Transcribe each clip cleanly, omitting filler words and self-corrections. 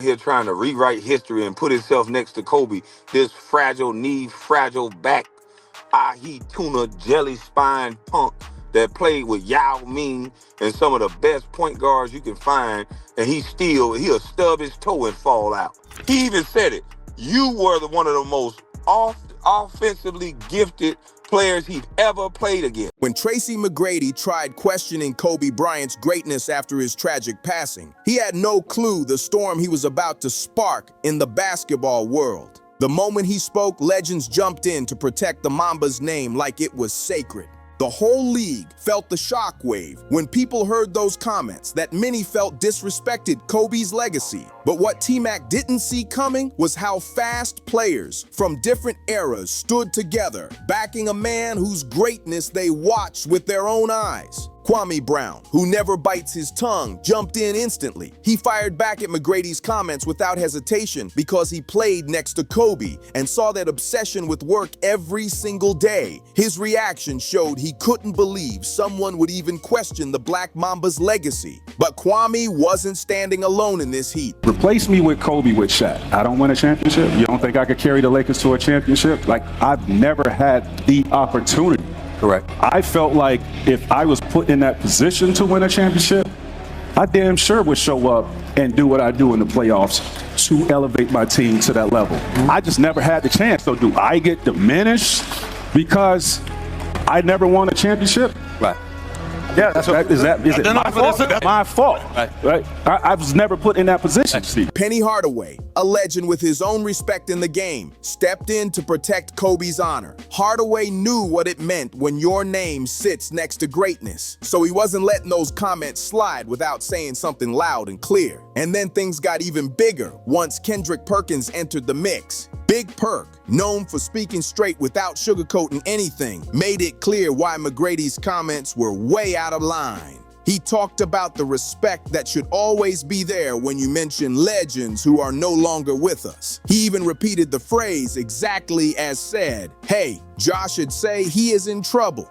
Here trying to rewrite history and put himself next to Kobe. This fragile knee, fragile back, ahi tuna jelly spine punk that played with Yao Ming and some of the best point guards you can find, and he'll stub his toe and fall out. He even said it. You were one of the most offensively gifted players he'd ever played against. When Tracy McGrady tried questioning Kobe Bryant's greatness after his tragic passing, he had no clue the storm he was about to spark in the basketball world. The moment he spoke, legends jumped in to protect the Mamba's name like it was sacred. The whole league felt the shockwave when people heard those comments that many felt disrespected Kobe's legacy. But what T-Mac didn't see coming was how fast players from different eras stood together, backing a man whose greatness they watched with their own eyes. Kwame Brown, who never bites his tongue, jumped in instantly. He fired back at McGrady's comments without hesitation because he played next to Kobe and saw that obsession with work every single day. His reaction showed he couldn't believe someone would even question the Black Mamba's legacy. But Kwame wasn't standing alone in this heat. Replace me with Kobe with Shaq. I don't win a championship. You don't think I could carry the Lakers to a championship? Like, I've never had the opportunity. Correct. I felt like if I was put in that position to win a championship, I damn sure would show up and do what I do in the playoffs to elevate my team to that level. I just never had the chance. So do I get diminished because I never won a championship? Right. Yeah, is it my fault? My fault. Right. I was never put in that position, Steve. Penny Hardaway, a legend with his own respect in the game, stepped in to protect Kobe's honor. Hardaway knew what it meant when your name sits next to greatness, so he wasn't letting those comments slide without saying something loud and clear. And then things got even bigger once Kendrick Perkins entered the mix. Big Perk, known for speaking straight without sugarcoating anything, made it clear why McGrady's comments were way out of line. He talked about the respect that should always be there when you mention legends who are no longer with us. He even repeated the phrase exactly as said. Hey, Josh should say he is in trouble.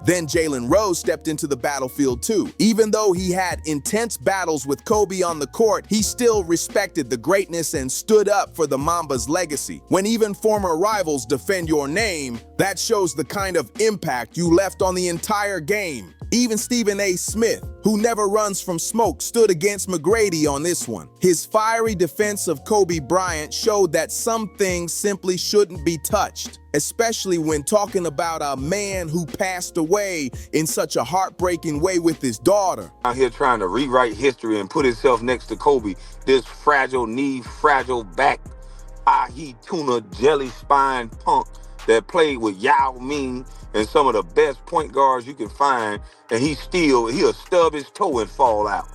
Then Jalen Rose stepped into the battlefield too. Even though he had intense battles with Kobe on the court, he still respected the greatness and stood up for the Mamba's legacy. When even former rivals defend your name, that shows the kind of impact you left on the entire game. Even Stephen A. Smith, who never runs from smoke, stood against McGrady on this one. His fiery defense of Kobe Bryant showed that some things simply shouldn't be touched, especially when talking about a man who passed away in such a heartbreaking way with his daughter. Out here trying to rewrite history and put himself next to Kobe. This fragile knee, fragile back, ahi tuna jelly spine punk that played with Yao Ming and some of the best point guards you can find, and he'll stub his toe and fall out.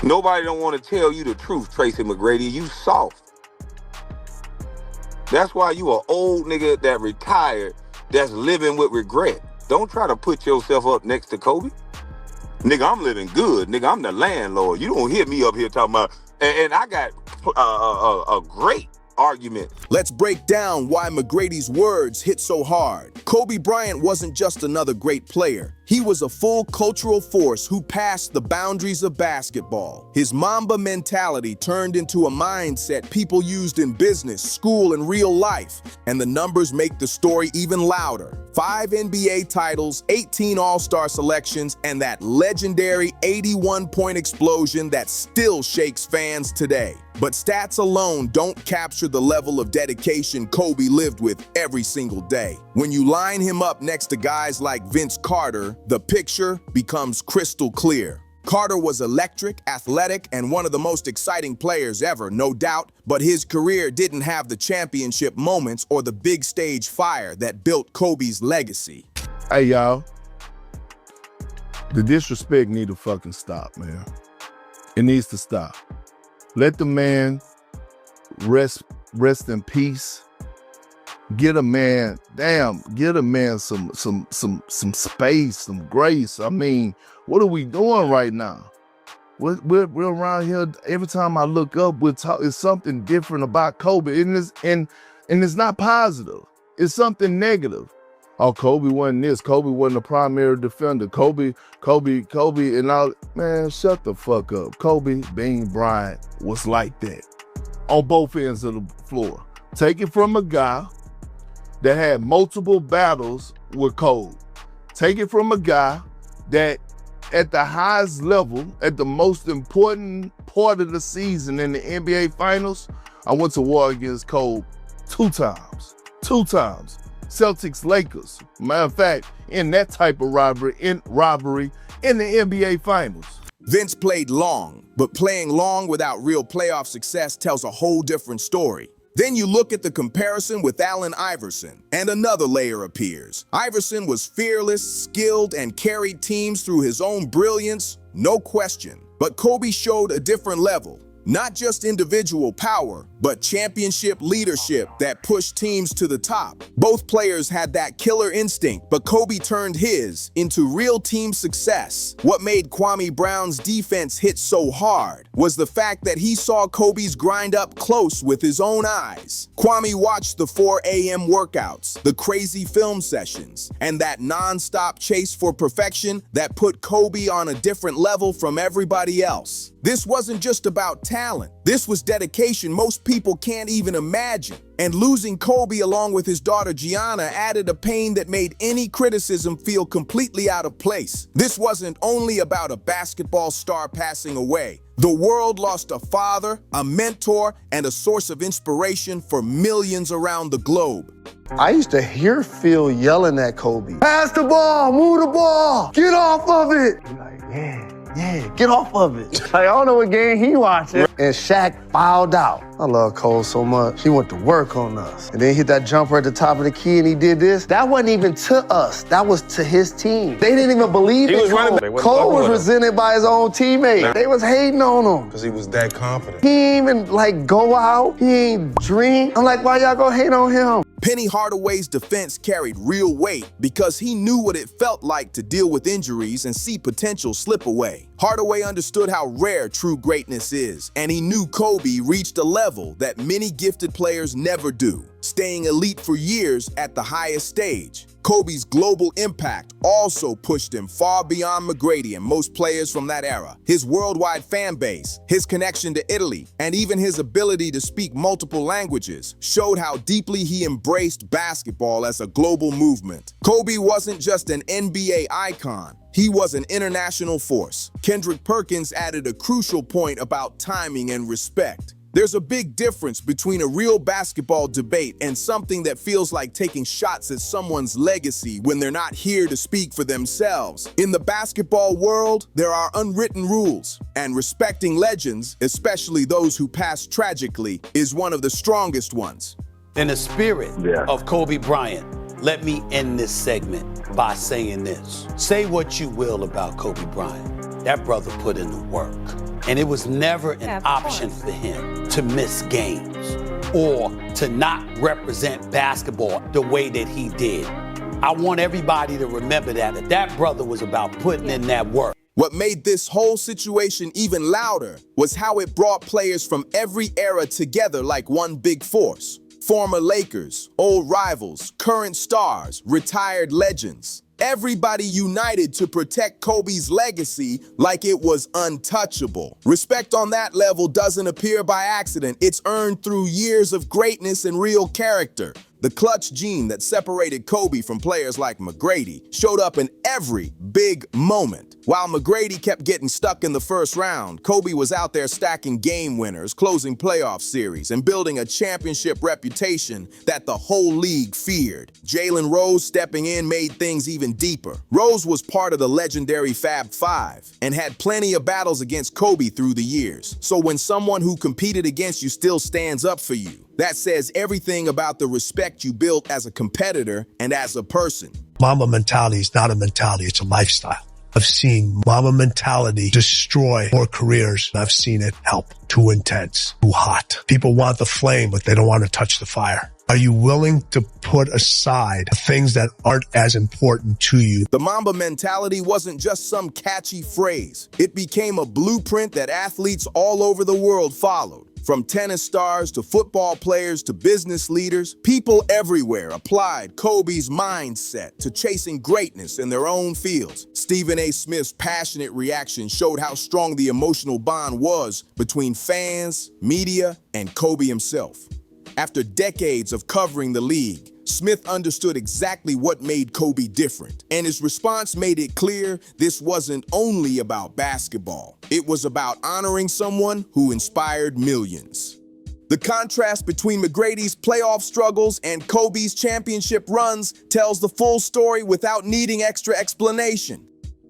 Nobody don't want to tell you the truth, Tracy McGrady. You soft. That's why you an old nigga that retired, that's living with regret. Don't try to put yourself up next to Kobe. Nigga, I'm living good. Nigga, I'm the landlord. You don't hear me up here talking about, and I got a great argument. Let's break down why McGrady's words hit so hard. Kobe Bryant wasn't just another great player. He was a full cultural force who passed the boundaries of basketball. His Mamba mentality turned into a mindset people used in business, school, and real life. And the numbers make the story even louder. 5 NBA titles, 18 All-Star selections, and that legendary 81-point explosion that still shakes fans today. But stats alone don't capture the level of dedication Kobe lived with every single day. When you line him up next to guys like Vince Carter, the picture becomes crystal clear. Carter was electric, athletic, and one of the most exciting players ever, no doubt, but his career didn't have the championship moments or the big stage fire that built Kobe's legacy. Hey, y'all. The disrespect need to fucking stop, man. It needs to stop. Let the man rest in peace. Get a man some space, some grace. I mean, what are we doing right now? We're around here. Every time I look up, it's something different about Kobe, and it's not positive. It's something negative. Oh, Kobe wasn't this. Kobe wasn't a primary defender. Kobe, and all. Man, shut the fuck up. Kobe Bryant was like that on both ends of the floor. Take it from a guy that had multiple battles with Kobe. Take it from a guy that at the highest level, at the most important part of the season in the NBA Finals, I went to war against Kobe 2 times. 2 times. Celtics, Lakers. Matter of fact, in that type of rivalry in the NBA Finals. Vince played long, but playing long without real playoff success tells a whole different story. Then you look at the comparison with Allen Iverson, and another layer appears. Iverson was fearless, skilled, and carried teams through his own brilliance, no question. But Kobe showed a different level. Not just individual power, but championship leadership that pushed teams to the top. Both players had that killer instinct, but Kobe turned his into real team success. What made Kwame Brown's defense hit so hard was the fact that he saw Kobe's grind up close with his own eyes. Kwame watched the 4 a.m. workouts, the crazy film sessions, and that non-stop chase for perfection that put Kobe on a different level from everybody else. This wasn't just about talent. This was dedication most people can't even imagine. And losing Kobe along with his daughter Gianna added a pain that made any criticism feel completely out of place. This wasn't only about a basketball star passing away. The world lost a father, a mentor, and a source of inspiration for millions around the globe. I used to hear Phil yelling at Kobe, "Pass the ball, move the ball, get off of it." He's like, yeah, get off of it. Like, I don't know what game he watching. And Shaq fouled out. I love Cole so much. He went to work on us. And then he hit that jumper at the top of the key and he did this. That wasn't even to us. That was to his team. They didn't even believe in Cole. Cole was resented by his own teammate. They was hating on him. Because he was that confident. He ain't even, go out. He ain't drink. I'm like, why y'all gonna hate on him? Penny Hardaway's defense carried real weight because he knew what it felt like to deal with injuries and see potential slip away. Hardaway understood how rare true greatness is, and he knew Kobe reached a level that many gifted players never do, staying elite for years at the highest stage. Kobe's global impact also pushed him far beyond McGrady and most players from that era. His worldwide fan base, his connection to Italy, and even his ability to speak multiple languages showed how deeply he embraced basketball as a global movement. Kobe wasn't just an NBA icon. He was an international force. Kendrick Perkins added a crucial point about timing and respect. There's a big difference between a real basketball debate and something that feels like taking shots at someone's legacy when they're not here to speak for themselves. In the basketball world, there are unwritten rules, and respecting legends, especially those who passed tragically, is one of the strongest ones. In the spirit of Kobe Bryant, let me end this segment by saying this. Say what you will about Kobe Bryant. That brother put in the work. And it was never an option for him to miss games or to not represent basketball the way that he did. I want everybody to remember that brother was about putting in that work. What made this whole situation even louder was how it brought players from every era together like one big force. Former Lakers, old rivals, current stars, retired legends. Everybody united to protect Kobe's legacy like it was untouchable. Respect on that level doesn't appear by accident. It's earned through years of greatness and real character. The clutch gene that separated Kobe from players like McGrady showed up in every big moment. While McGrady kept getting stuck in the first round, Kobe was out there stacking game winners, closing playoff series, and building a championship reputation that the whole league feared. Jalen Rose stepping in made things even deeper. Rose was part of the legendary Fab Five and had plenty of battles against Kobe through the years. So when someone who competed against you still stands up for you, that says everything about the respect you built as a competitor and as a person. Mamba mentality is not a mentality, it's a lifestyle. I've seen Mamba mentality destroy more careers. I've seen it help. Too intense, too hot. People want the flame, but they don't want to touch the fire. Are you willing to put aside the things that aren't as important to you? The Mamba mentality wasn't just some catchy phrase. It became a blueprint that athletes all over the world followed. From tennis stars to football players to business leaders, people everywhere applied Kobe's mindset to chasing greatness in their own fields. Stephen A. Smith's passionate reaction showed how strong the emotional bond was between fans, media, and Kobe himself. After decades of covering the league, Smith understood exactly what made Kobe different, and his response made it clear this wasn't only about basketball. It was about honoring someone who inspired millions. The contrast between McGrady's playoff struggles and Kobe's championship runs tells the full story without needing extra explanation.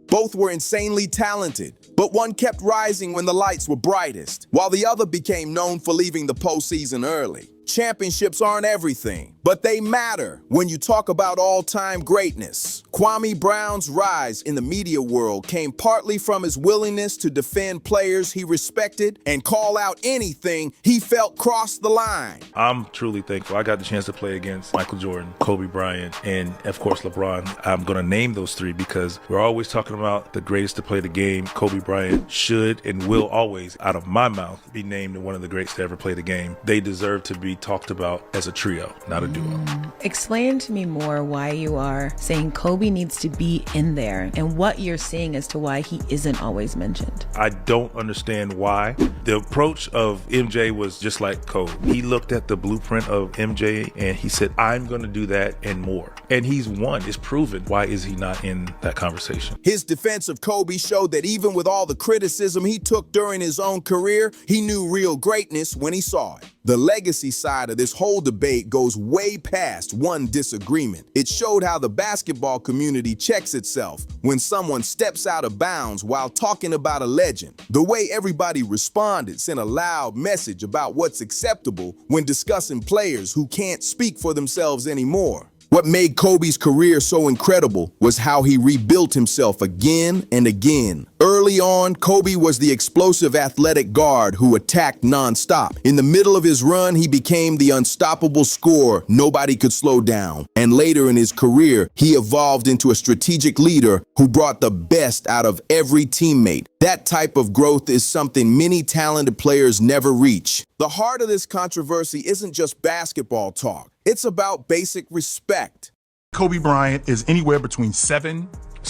Both were insanely talented, but one kept rising when the lights were brightest, while the other became known for leaving the postseason early. Championships aren't everything, but they matter when you talk about all-time greatness. Kwame Brown's rise in the media world came partly from his willingness to defend players he respected and call out anything he felt crossed the line. I'm truly thankful. I got the chance to play against Michael Jordan, Kobe Bryant, and of course LeBron. I'm going to name those three because we're always talking about the greatest to play the game. Kobe Bryant should and will always, out of my mouth, be named one of the greats to ever play the game. They deserve to be talked about as a trio, not a duo. Explain to me more why you are saying Kobe needs to be in there and what you're seeing as to why he isn't always mentioned. I don't understand why. The approach of MJ was just like Kobe. He looked at the blueprint of MJ and he said, I'm going to do that and more. And he's won. It's proven. Why is he not in that conversation? His defense of Kobe showed that even with all the criticism he took during his own career, he knew real greatness when he saw it. The legacy side of this whole debate goes way past one disagreement. It showed how the basketball community checks itself when someone steps out of bounds while talking about a legend. The way everybody responded sent a loud message about what's acceptable when discussing players who can't speak for themselves anymore. What made Kobe's career so incredible was how he rebuilt himself again and again. Early on, Kobe was the explosive athletic guard who attacked nonstop. In the middle of his run, he became the unstoppable scorer nobody could slow down. And later in his career, he evolved into a strategic leader who brought the best out of every teammate. That type of growth is something many talented players never reach. The heart of this controversy isn't just basketball talk. It's about basic respect. Kobe Bryant is anywhere between 7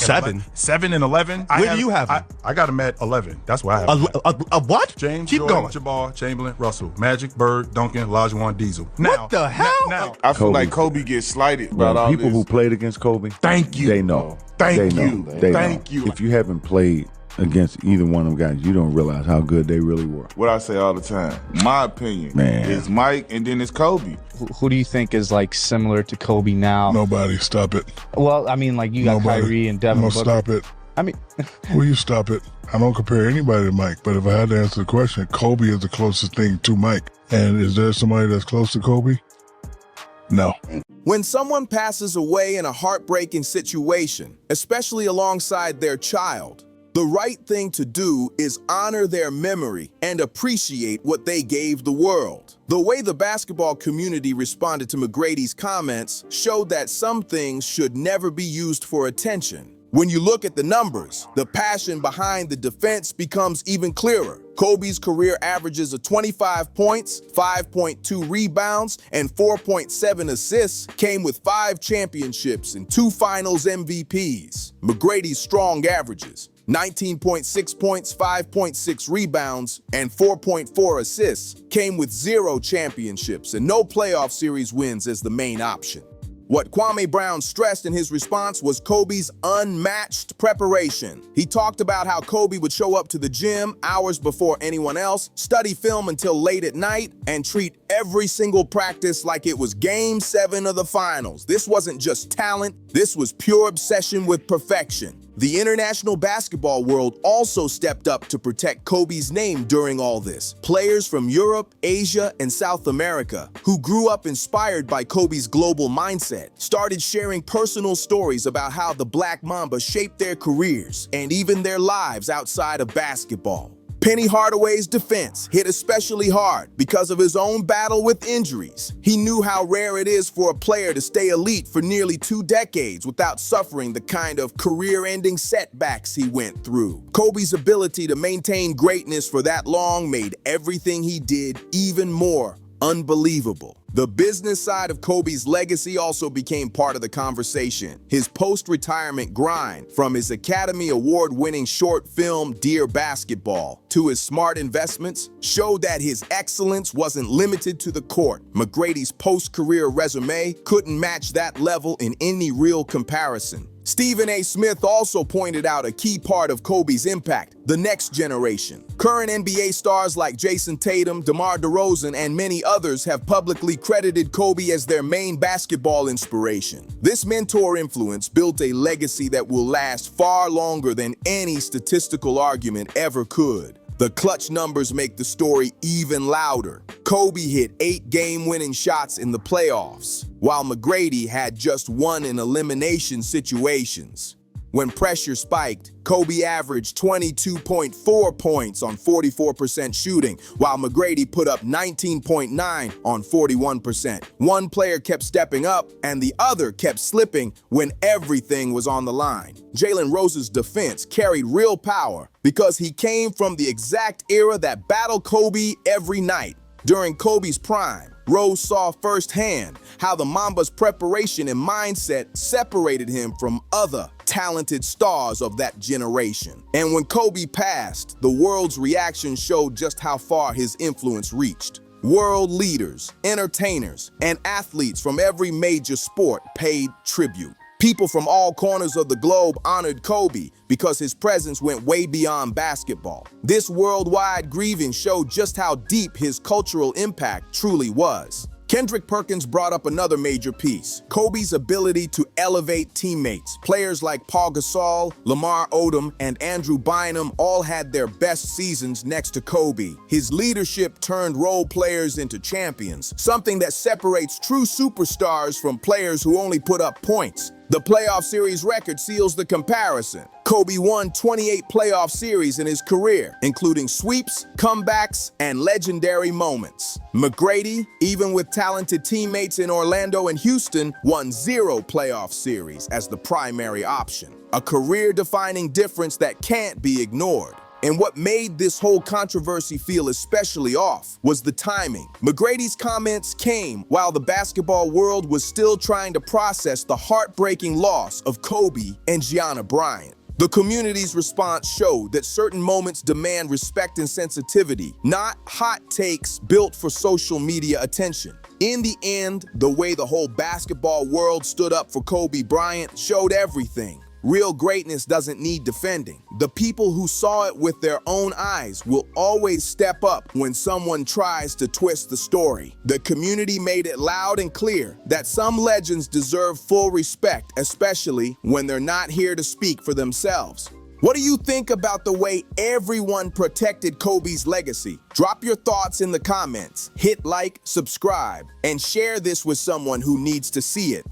and 11. Where do you have him? I got him at 11. That's why I have him. A what? James, Keep Jordan, going. Jabbar, Chamberlain, Russell, Magic, Bird, Duncan, Olajuwon, Diesel. What the hell? Now, I feel like Kobe gets slighted about all people this. who played against Kobe, thank you. they know. Thank They you. know. They Thank know. you. If you haven't played against either one of them guys, you don't realize how good they really were. What I say all the time, my opinion is Mike and then it's Kobe. Who do you think is like similar to Kobe now? Nobody. Stop it. Well, I mean, like you got Kyrie and Devin. No, stop it. I mean, Will you stop it? I don't compare anybody to Mike, but if I had to answer the question, Kobe is the closest thing to Mike. And is there somebody that's close to Kobe? No. When someone passes away in a heartbreaking situation, especially alongside their child, the right thing to do is honor their memory and appreciate what they gave the world. The way the basketball community responded to McGrady's comments showed that some things should never be used for attention. When you look at the numbers, the passion behind the defense becomes even clearer. Kobe's career averages of 25 points, 5.2 rebounds, and 4.7 assists came with 5 championships and 2 finals MVPs. McGrady's strong averages, 19.6 points, 5.6 rebounds, and 4.4 assists, came with 0 championships and no playoff series wins as the main option. What Kwame Brown stressed in his response was Kobe's unmatched preparation. He talked about how Kobe would show up to the gym hours before anyone else, study film until late at night, and treat every single practice like it was Game 7 of the finals. This wasn't just talent, this was pure obsession with perfection. The international basketball world also stepped up to protect Kobe's name during all this. Players from Europe, Asia, and South America, who grew up inspired by Kobe's global mindset, started sharing personal stories about how the Black Mamba shaped their careers and even their lives outside of basketball. Penny Hardaway's defense hit especially hard because of his own battle with injuries. He knew how rare it is for a player to stay elite for nearly 2 decades without suffering the kind of career-ending setbacks he went through. Kobe's ability to maintain greatness for that long made everything he did even more unbelievable. The business side of Kobe's legacy also became part of the conversation. His post-retirement grind, from his Academy Award-winning short film Dear Basketball to his smart investments, showed that his excellence wasn't limited to the court. McGrady's post-career resume couldn't match that level in any real comparison. Stephen A. Smith also pointed out a key part of Kobe's impact: the next generation. Current NBA stars like Jason Tatum, DeMar DeRozan, and many others have publicly credited Kobe as their main basketball inspiration. This mentor influence built a legacy that will last far longer than any statistical argument ever could. The clutch numbers make the story even louder. Kobe hit 8 game-winning shots in the playoffs, while McGrady had just 1 in elimination situations. When pressure spiked, Kobe averaged 22.4 points on 44% shooting, while McGrady put up 19.9 on 41%. One player kept stepping up, and the other kept slipping when everything was on the line. Jalen Rose's defense carried real power because he came from the exact era that battled Kobe every night. During Kobe's prime, Rose saw firsthand how the Mamba's preparation and mindset separated him from other talented stars of that generation. And when Kobe passed, the world's reaction showed just how far his influence reached. World leaders, entertainers, and athletes from every major sport paid tribute. People from all corners of the globe honored Kobe because his presence went way beyond basketball. This worldwide grieving showed just how deep his cultural impact truly was. Kendrick Perkins brought up another major piece: Kobe's ability to elevate teammates. Players like Paul Gasol, Lamar Odom, and Andrew Bynum all had their best seasons next to Kobe. His leadership turned role players into champions, something that separates true superstars from players who only put up points. The playoff series record seals the comparison. Kobe won 28 playoff series in his career, including sweeps, comebacks, and legendary moments. McGrady, even with talented teammates in Orlando and Houston, won 0 playoff series as the primary option. A career-defining difference that can't be ignored. And what made this whole controversy feel especially off was the timing. McGrady's comments came while the basketball world was still trying to process the heartbreaking loss of Kobe and Gianna Bryant. The community's response showed that certain moments demand respect and sensitivity, not hot takes built for social media attention. In the end, the way the whole basketball world stood up for Kobe Bryant showed everything. Real greatness doesn't need defending. The people who saw it with their own eyes will always step up when someone tries to twist the story. The community made it loud and clear that some legends deserve full respect, especially when they're not here to speak for themselves. What do you think about the way everyone protected Kobe's legacy? Drop your thoughts in the comments, hit like, subscribe, and share this with someone who needs to see it.